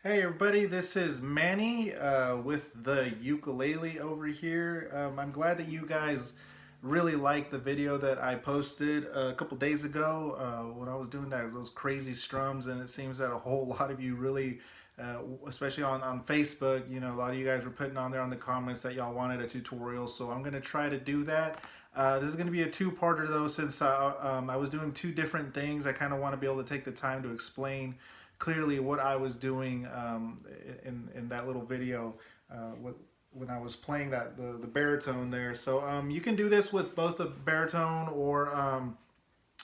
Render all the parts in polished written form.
Hey everybody, this is Manny with the ukulele over here. I'm glad that you guys really liked the video that I posted a couple days ago when I was doing those crazy strums, and it seems that a whole lot of you really, especially on Facebook, a lot of you guys were putting on there on the comments that y'all wanted a tutorial, so I'm going to try to do that. This is going to be a two-parter though, since I was doing two different things. I kind of want to be able to take the time to explain clearly what I was doing in that little video when I was playing the baritone there. So you can do this with both the baritone or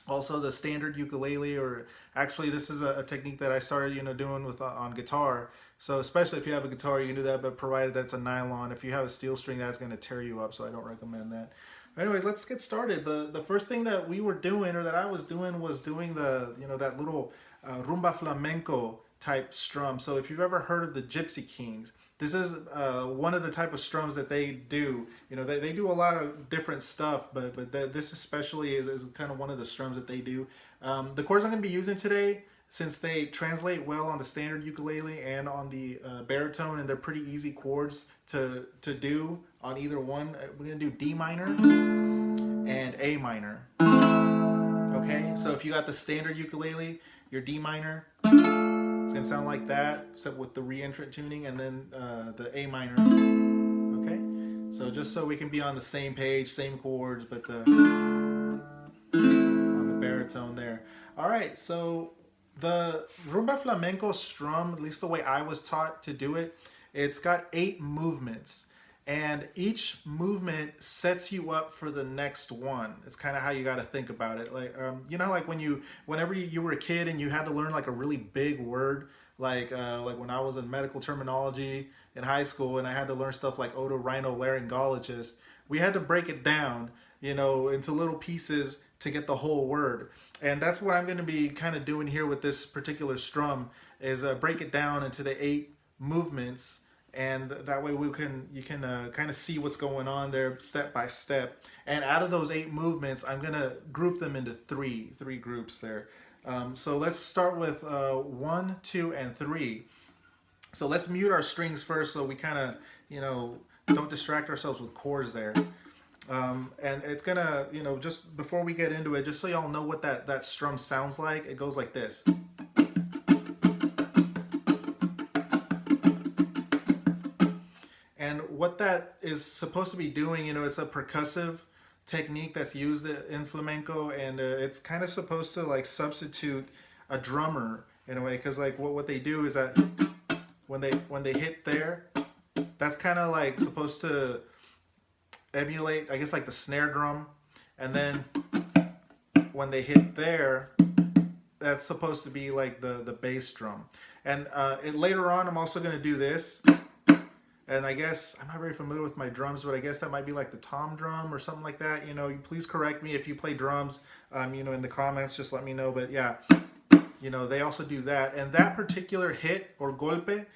also the standard ukulele, or actually this is a technique that I started doing with on guitar. So especially if you have a guitar, you can do that, but provided that's a nylon. If you have a steel string, that's going to tear you up, so I don't recommend that. Anyways, let's get started. The first thing that we were doing, or that I was doing the that little Rumba Flamenco type strum. So if you've ever heard of the Gypsy Kings, this is one of the type of strums that they do. They do a lot of different stuff, but this especially is kind of one of the strums that they do. The chords I'm going to be using today, since they translate well on the standard ukulele and on the baritone, and they're pretty easy chords to do on either one. We're going to do D minor and A minor. Okay, so if you got the standard ukulele, your D minor, it's gonna sound like that, except with the reentrant tuning, and then the A minor. Okay, so just so we can be on the same page, same chords, but on the baritone there. All right, so the Rumba Flamenco strum, at least the way I was taught to do it, it's got 8 movements. And each movement sets you up for the next one. It's kind of how you got to think about it. Like, like whenever you were a kid and you had to learn like a really big word, like when I was in medical terminology in high school, and I had to learn stuff like otorhinolaryngologist. We had to break it down, into little pieces to get the whole word. And that's what I'm going to be kind of doing here with this particular strum, is break it down into the 8 movements, and that way you can kind of see what's going on there step by step. And out of those 8 movements, I'm gonna group them into three groups there. So let's start with 1, 2, and 3. So let's mute our strings first, so we kind of don't distract ourselves with chords there. And it's gonna, just before we get into it, just so y'all know what that strum sounds like, it goes like this. And what that is supposed to be doing, it's a percussive technique that's used in flamenco, and it's kind of supposed to like substitute a drummer in a way, because like what they do is that when they hit there, that's kind of like supposed to emulate, I guess, like the snare drum, and then when they hit there, that's supposed to be like the bass drum. And later on, I'm also going to do this. And I guess, I'm not very familiar with my drums, but I guess that might be like the tom drum or something like that. Please correct me if you play drums, in the comments, just let me know. But yeah, they also do that. And that particular hit, or golpe,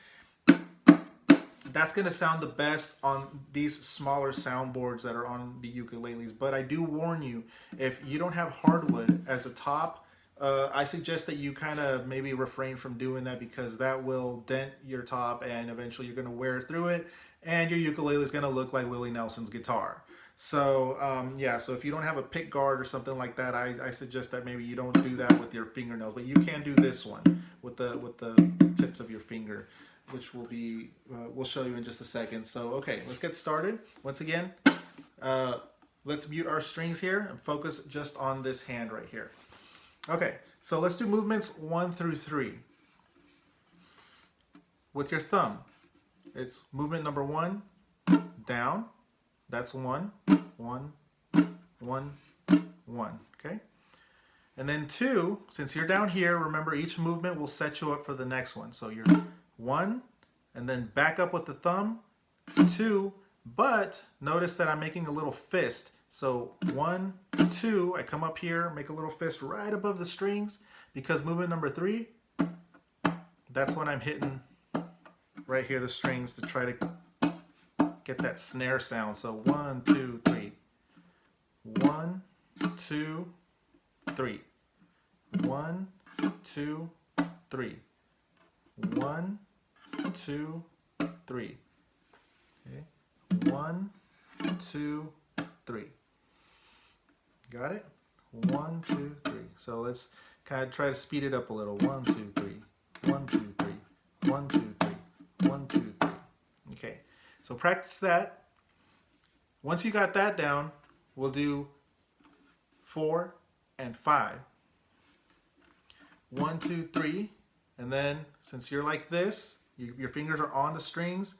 that's going to sound the best on these smaller soundboards that are on the ukuleles. But I do warn you, if you don't have hardwood as a top, I suggest that you kind of maybe refrain from doing that, because that will dent your top, and eventually you're going to wear through it, and your ukulele is going to look like Willie Nelson's guitar. So yeah, so if you don't have a pick guard or something like that, I suggest that maybe you don't do that with your fingernails, but you can do this one with the tips of your finger, which will be we'll show you in just a second. So okay, let's get started. Once again, let's mute our strings here and focus just on this hand right here. Okay, so let's do movements 1 through 3. With your thumb, it's movement number 1, down. That's 1, 1, 1, 1. Okay? And then 2, since you're down here, remember each movement will set you up for the next one. So you're 1, and then back up with the thumb, 2, but notice that I'm making a little fist. So 1, 2, I come up here, make a little fist right above the strings, because movement number 3, that's when I'm hitting right here the strings to try to get that snare sound. So 1, 2, 3. 1, 2, 3. 1, 2, 3. 1, 2, 3. Okay. 1, 2, 3. Got it? 1, 2, 3. So let's kind of try to speed it up a little. 1, 2, 3. 1, 2, 3. 1, 2, 3. 1, 2, 3. Okay. So practice that. Once you got that down, we'll do 4 and 5. 1, 2, 3. And then since you're like this, your fingers are on the strings,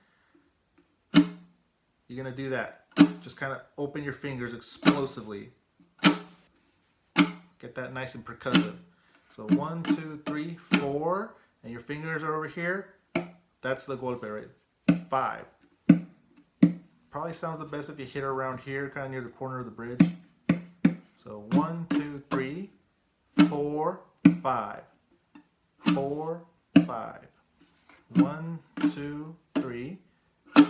you're going to do that. Just kind of open your fingers explosively. Get that nice and percussive. So 1, 2, 3, 4, and your fingers are over here. That's the golpe, right? 5. Probably sounds the best if you hit around here, kind of near the corner of the bridge. So 1, 2, 3, 4, 5. 4, 5. 1, 2, 3,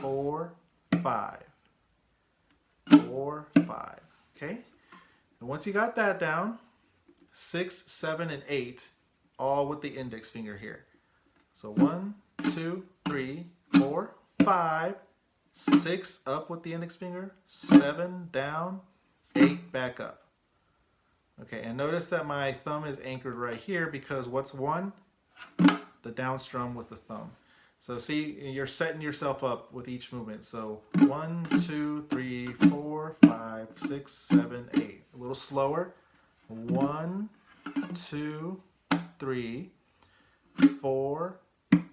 4, 5. 4, 5. Okay? And once you got that down, 6, 7, and 8, all with the index finger here. So 1, 2, 3, 4, 5, 6 up with the index finger, 7 down, 8 back up. Okay, and notice that my thumb is anchored right here because what's 1? The down strum with the thumb. So see, you're setting yourself up with each movement. So 1, 2, 3, 4, 5, 6, 7, 8. A little slower. 1, 2, 3, 4,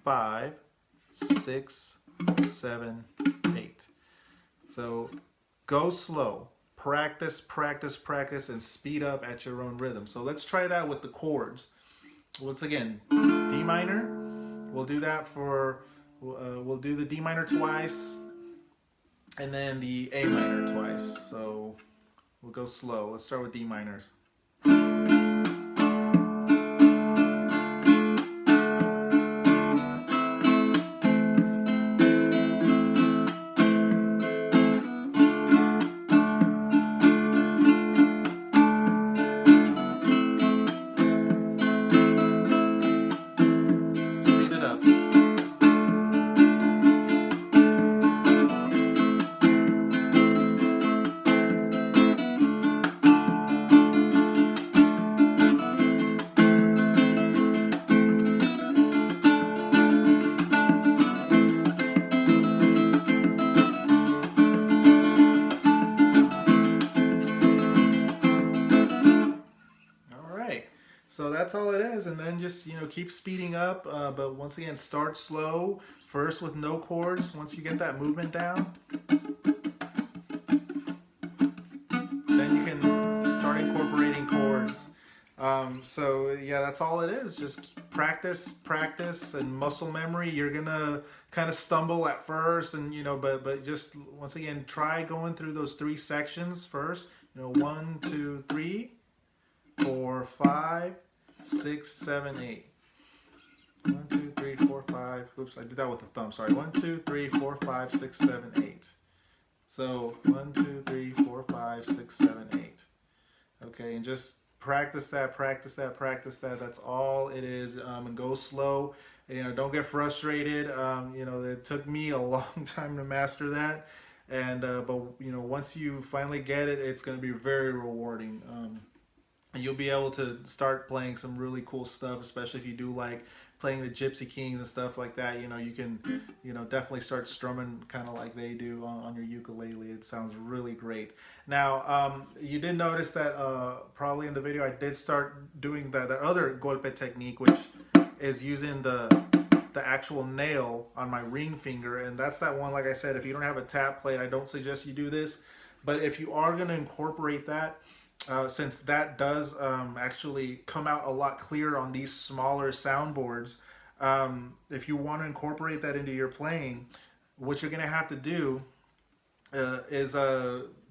5, 6, 7, 8. So go slow. Practice, practice, practice, and speed up at your own rhythm. So let's try that with the chords. Once again, D minor. We'll do that for, we'll do the D minor twice, and then the A minor twice. So we'll go slow. Let's start with D minor. So that's all it is, and then just keep speeding up. But once again, start slow first with no chords. Once you get that movement down, then you can start incorporating chords. So yeah, that's all it is. Just practice, practice, and muscle memory. You're gonna kind of stumble at first, and but just once again, try going through those 3 sections first. 1, 2, 3, 4, 5, 6, 7, 8. 1, 2, 3, 4, 5. Oops, I did that with the thumb. Sorry. 1, 2, 3, 4, 5, 6, 7, 8. So 1, 2, 3, 4, 5, 6, 7, 8. Okay, and just practice that, practice that, practice that. That's all it is. And go slow. Don't get frustrated. It took me a long time to master that. And but once you finally get it, it's going to be very rewarding. And you'll be able to start playing some really cool stuff, especially if you do like playing the Gypsy Kings and stuff like that. You can definitely start strumming kind of like they do on your ukulele. It sounds really great. Now you did notice that probably in the video I did start doing that other golpe technique, which is using the actual nail on my ring finger, and that's that one. Like I said, if you don't have a tap plate, I don't suggest you do this, but if you are going to incorporate that, since that does actually come out a lot clearer on these smaller soundboards, if you want to incorporate that into your playing, what you're going to have to do is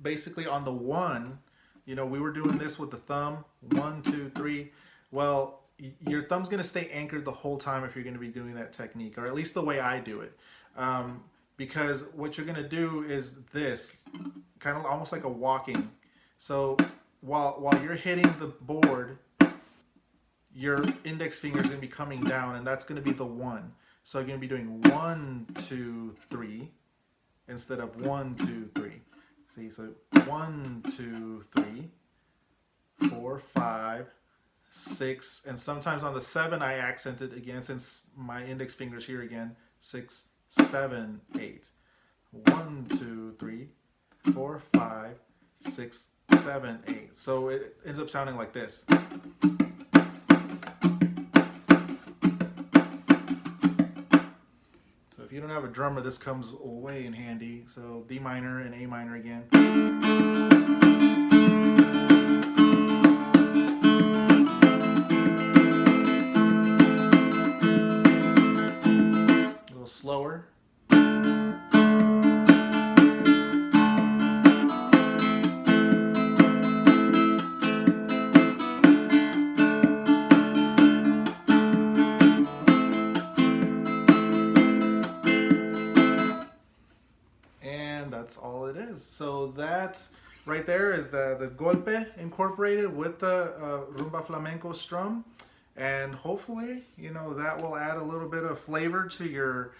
basically on the 1, we were doing this with the thumb, 1, 2, 3. Well, your thumb's going to stay anchored the whole time if you're going to be doing that technique, or at least the way I do it. Because what you're going to do is this, kind of almost like a walking. So while you're hitting the board, your index finger is going to be coming down, and that's going to be the 1. So you're going to be doing 1, 2, 3 instead of 1, 2, 3. See, so 1, 2, 3, 4, 5, 6, and sometimes on the 7 I accent it again since my index finger's here again. 6, 7, 8. 1, 2, 3, 4, 5, 6, 7, 8. So it ends up sounding like this. So if you don't have a drummer, this comes way in handy. So D minor and A minor again. A little slower. And that's all it is. So that right there is the golpe incorporated with the Rumba Flamenco strum. And hopefully, you know, that will add a little bit of flavor to your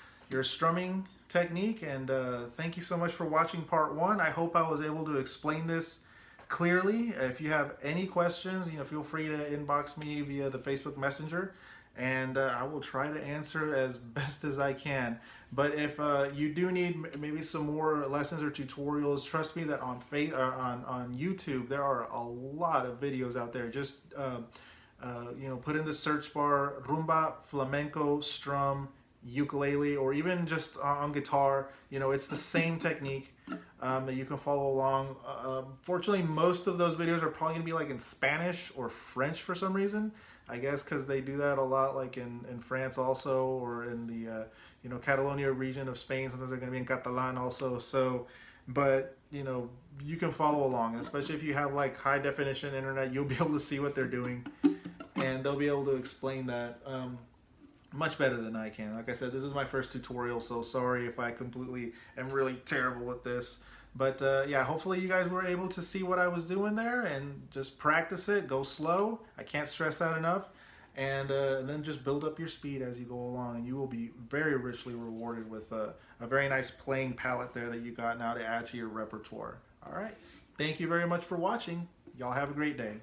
strumming technique. And thank you so much for watching part 1. I hope I was able to explain this clearly. If you have any questions, you know, feel free to inbox me via the Facebook Messenger, and I will try to answer as best as I can. But if you do need maybe some more lessons or tutorials, trust me that on YouTube there are a lot of videos out there. Just you know, put in the search bar Rumba Flamenco strum ukulele, or even just on guitar. You know, it's the same technique that you can follow along. Fortunately, most of those videos are probably gonna be like in Spanish or French for some reason. I guess because they do that a lot, like in France also, or in the you know, Catalonia region of Spain. Sometimes they're gonna be in Catalan also. So, but you know, you can follow along, especially if you have like high definition internet. You'll be able to see what they're doing, and they'll be able to explain that much better than I can. Like I said, this is my first tutorial, so sorry if I completely am really terrible at this. But yeah, hopefully you guys were able to see what I was doing there, and just practice it, go slow. I can't stress that enough. And then just build up your speed as you go along, and you will be very richly rewarded with a very nice playing palette there that you got now to add to your repertoire. All right, thank you very much for watching. Y'all have a great day.